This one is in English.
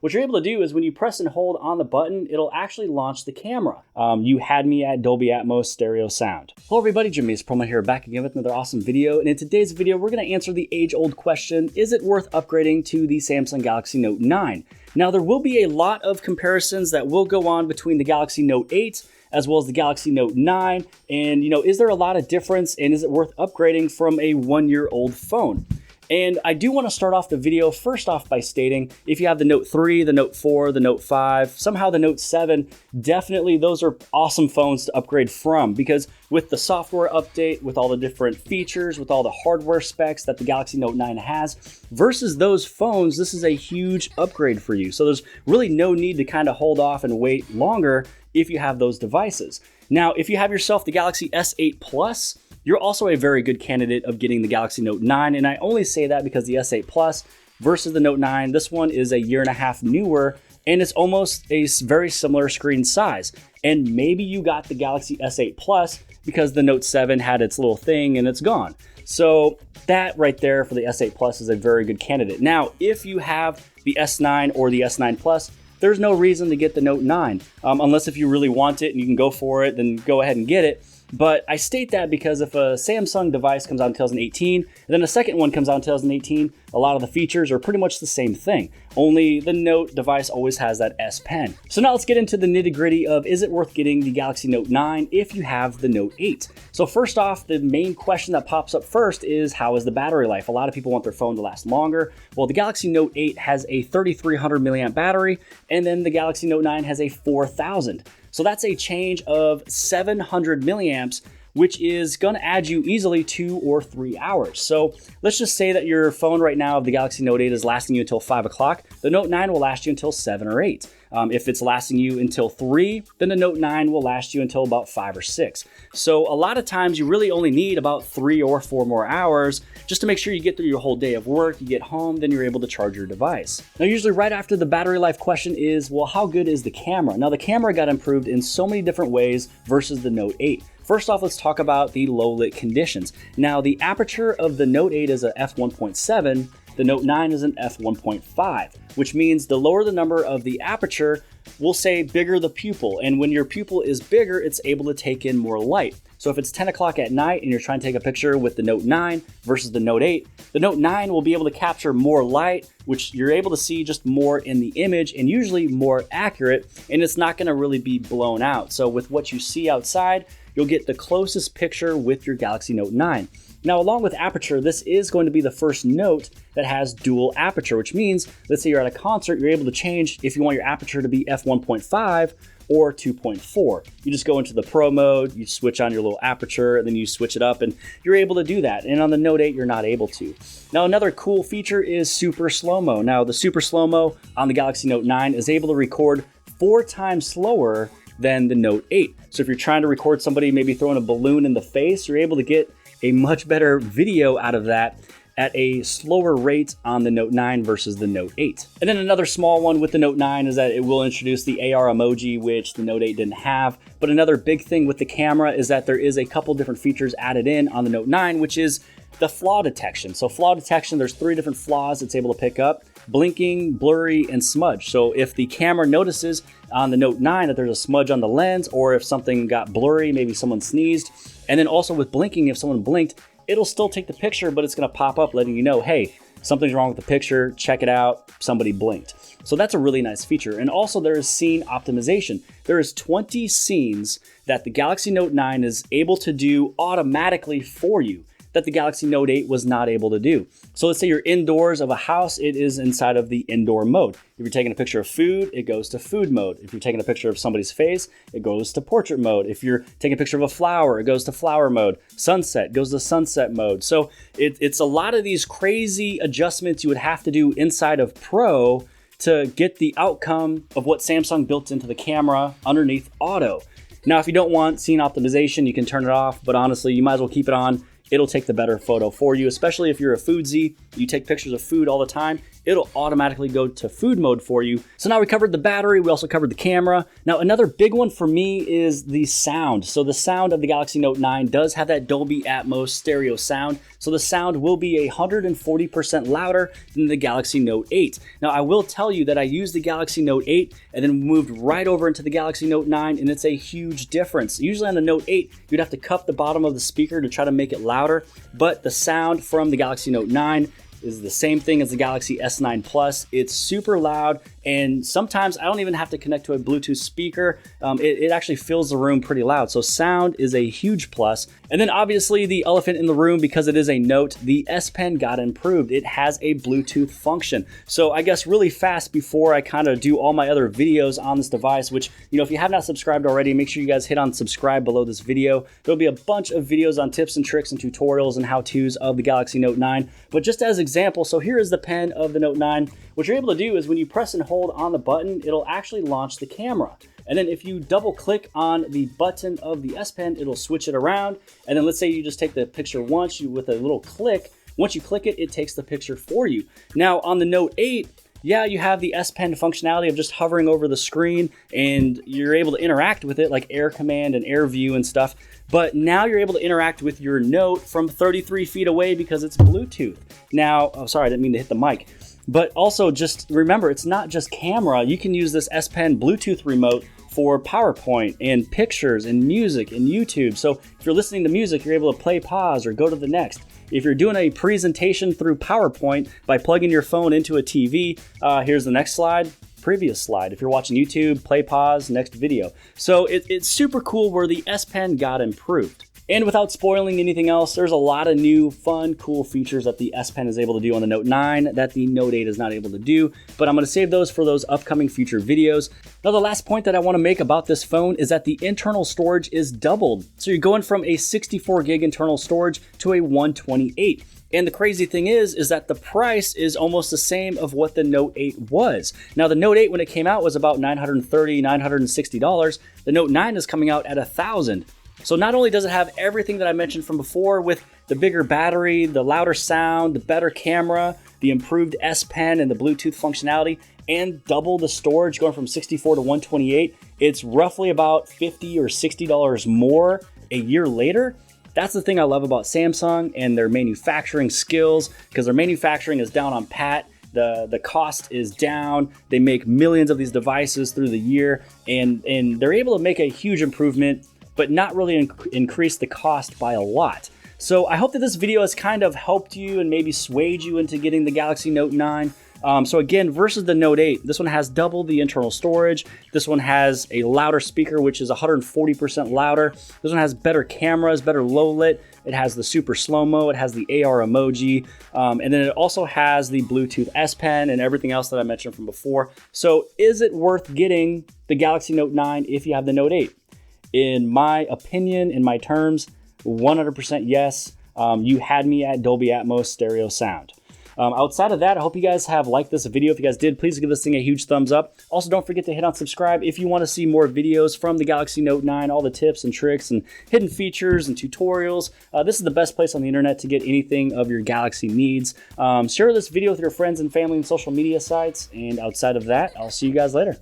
what you're able to do is when you press and hold on the button, it'll actually launch the camera. You had me at Dolby Atmos stereo sound. Hello everybody, jimmyispromo here, back again with another awesome video. And in today's video, we're gonna answer the age-old question, is it worth upgrading to the Samsung Galaxy Note 9? Now, there will be a lot of comparisons that will go on between the Galaxy Note 8 as well as the Galaxy Note 9. And, is there a lot of difference, and is it worth upgrading from a one-year-old phone? And I do want to start off the video first off by stating, if you have the Note 3, the Note 4, the Note 5, somehow the Note 7, definitely those are awesome phones to upgrade from, because with the software update, with all the different features, with all the hardware specs that the Galaxy Note 9 has, versus those phones, this is a huge upgrade for you. So there's really no need to kind of hold off and wait longer if you have those devices. Now, if you have yourself the Galaxy S8 Plus, you're also a very good candidate of getting the Galaxy Note 9, and I only say that because the S8 Plus versus the Note 9, this one is a year and a half newer, and it's almost a very similar screen size. And maybe you got the Galaxy S8 Plus because the Note 7 had its little thing and it's gone. So that right there for the S8 Plus is a very good candidate. Now, if you have the S9 or the S9 Plus, there's no reason to get the Note 9, unless if you really want it and you can go for it, then go ahead and get it. But I state that because if a Samsung device comes out in 2018, and then a second one comes out in 2018, a lot of the features are pretty much the same thing. Only the Note device always has that S Pen. So now let's get into the nitty-gritty of, is it worth getting the Galaxy Note 9 if you have the Note 8? So first off, the main question that pops up first is, how is the battery life? A lot of people want their phone to last longer. Well, the Galaxy Note 8 has a 3,300 milliamp battery, and then the Galaxy Note 9 has a 4,000. So that's a change of 700 milliamps, which is going to add you easily 2 or 3 hours. So let's just say that your phone right now of the Galaxy Note 8 is lasting you until 5 o'clock. The Note 9 will last you until 7 or 8. If it's lasting you until 3, then the Note 9 will last you until about 5 or 6. So a lot of times you really only need about 3 or 4 more hours just to make sure you get through your whole day of work, you get home, then you're able to charge your device. Now, usually right after the battery life question is, well, how good is the camera? Now, the camera got improved in so many different ways versus the Note 8. First off, let's talk about the low lit conditions. Now, the aperture of the Note 8 is a f1.7, the Note 9 is an f1.5, which means the lower the number of the aperture, we'll say bigger the pupil. And when your pupil is bigger, it's able to take in more light. So if it's 10 o'clock at night and you're trying to take a picture with the Note 9 versus the Note 8, the Note 9 will be able to capture more light, which you're able to see just more in the image and usually more accurate, and it's not gonna really be blown out. So with what you see outside, you'll get the closest picture with your Galaxy Note 9. Now, along with Aperture, this is going to be the first Note that has dual aperture, which means, let's say you're at a concert, you're able to change if you want your aperture to be f1.5 or 2.4. You just go into the Pro mode, you switch on your little aperture, and then you switch it up, and you're able to do that. And on the Note 8, you're not able to. Now, another cool feature is Super Slo-Mo. Now, the Super Slo-Mo on the Galaxy Note 9 is able to record 4 times slower than the Note 8. So if you're trying to record somebody maybe throwing a balloon in the face, you're able to get a much better video out of that at a slower rate on the Note 9 versus the Note 8. And then another small one with the Note 9 is that it will introduce the AR emoji, which the Note 8 didn't have. But another big thing with the camera is that there is a couple different features added in on the Note 9, which is the flaw detection. So flaw detection, there's 3 different flaws it's able to pick up: blinking, blurry, and smudge. So if the camera notices on the Note 9 that there's a smudge on the lens, or if something got blurry, maybe someone sneezed, and then also with blinking, if someone blinked, it'll still take the picture, but it's gonna pop up letting you know, hey, something's wrong with the picture, check it out, somebody blinked. So that's a really nice feature. And also there is scene optimization. There is 20 scenes that the Galaxy Note 9 is able to do automatically for you that the Galaxy Note 8 was not able to do. So let's say you're indoors of a house, it is inside of the indoor mode. If you're taking a picture of food, it goes to food mode. If you're taking a picture of somebody's face, it goes to portrait mode. If you're taking a picture of a flower, it goes to flower mode. Sunset goes to sunset mode. So it's a lot of these crazy adjustments you would have to do inside of Pro to get the outcome of what Samsung built into the camera underneath auto. Now, if you don't want scene optimization, you can turn it off, but honestly, you might as well keep it on. It'll take the better photo for you, especially if you're a foodsie, you take pictures of food all the time, it'll automatically go to food mode for you. So now we covered the battery, we also covered the camera. Now another big one for me is the sound. So the sound of the Galaxy Note 9 does have that Dolby Atmos stereo sound. So the sound will be 140% louder than the Galaxy Note 8. Now I will tell you that I used the Galaxy Note 8 and then moved right over into the Galaxy Note 9, and it's a huge difference. Usually on the Note 8, you'd have to cup the bottom of the speaker to try to make it louder, but the sound from the Galaxy Note 9 is the same thing as the Galaxy S9 Plus. It's super loud, and sometimes I don't even have to connect to a Bluetooth speaker. It actually fills the room pretty loud. So sound is a huge plus. And then obviously the elephant in the room, because it is a Note, the S Pen got improved. It has a Bluetooth function. So I guess really fast before I kind of do all my other videos on this device, which, you know, if you have not subscribed already, make sure you guys hit on subscribe below this video. There'll be a bunch of videos on tips and tricks and tutorials and how-tos of the Galaxy Note 9. But just as example, so here is the pen of the Note 9. What you're able to do is when you press and hold on the button, it'll actually launch the camera. And then if you double click on the button of the S Pen, it'll switch it around. And then let's say you just take the picture once with a little click. Once you click it, it takes the picture for you. Now on the Note 8, yeah, you have the S Pen functionality of just hovering over the screen and you're able to interact with it like Air Command and Air View and stuff. But now you're able to interact with your Note from 33 feet away because it's Bluetooth. Now, oh, sorry, I didn't mean to hit the mic. But also just remember, it's not just camera. You can use this S Pen Bluetooth remote for PowerPoint and pictures and music and YouTube. So if you're listening to music, you're able to play pause or go to the next. If you're doing a presentation through PowerPoint by plugging your phone into a TV, here's the next slide, previous slide. If you're watching YouTube, play pause, next video. So it's super cool where the S Pen got improved. And without spoiling anything else, there's a lot of new, fun, cool features that the S Pen is able to do on the Note 9 that the Note 8 is not able to do, but I'm going to save those for those upcoming future videos. Now, the last point that I want to make about this phone is that the internal storage is doubled. So you're going from a 64 gig internal storage to a 128. And the crazy thing is that the price is almost the same of what the Note 8 was. Now, the Note 8, when it came out, was about $930, $960. The Note 9 is coming out at $1,000. So not only does it have everything that I mentioned from before with the bigger battery, the louder sound, the better camera, the improved S Pen and the Bluetooth functionality, and double the storage going from 64 to 128, it's roughly about $50 or $60 more a year later. That's the thing I love about Samsung and their manufacturing skills, because their manufacturing is down on pat. The cost is down. They make millions of these devices through the year, and they're able to make a huge improvement, but not really increase the cost by a lot. So I hope that this video has kind of helped you and maybe swayed you into getting the Galaxy Note 9. So again, versus the Note 8, this one has double the internal storage. This one has a louder speaker, which is 140% louder. This one has better cameras, better low lit. It has the super Slo-Mo. It has the AR emoji. And then it also has the Bluetooth S Pen and everything else that I mentioned from before. So is it worth getting the Galaxy Note 9 if you have the Note 8? In my opinion, in my terms, 100% yes. You had me at Dolby Atmos stereo sound. Outside of that, I hope you guys have liked this video. If you guys did, please give this thing a huge thumbs up. Also, don't forget to hit on subscribe if you want to see more videos from the Galaxy Note 9, all the tips and tricks and hidden features and tutorials. This is the best place on the internet to get anything of your Galaxy needs. Share this video with your friends and family and social media sites. And outside of that, I'll see you guys later.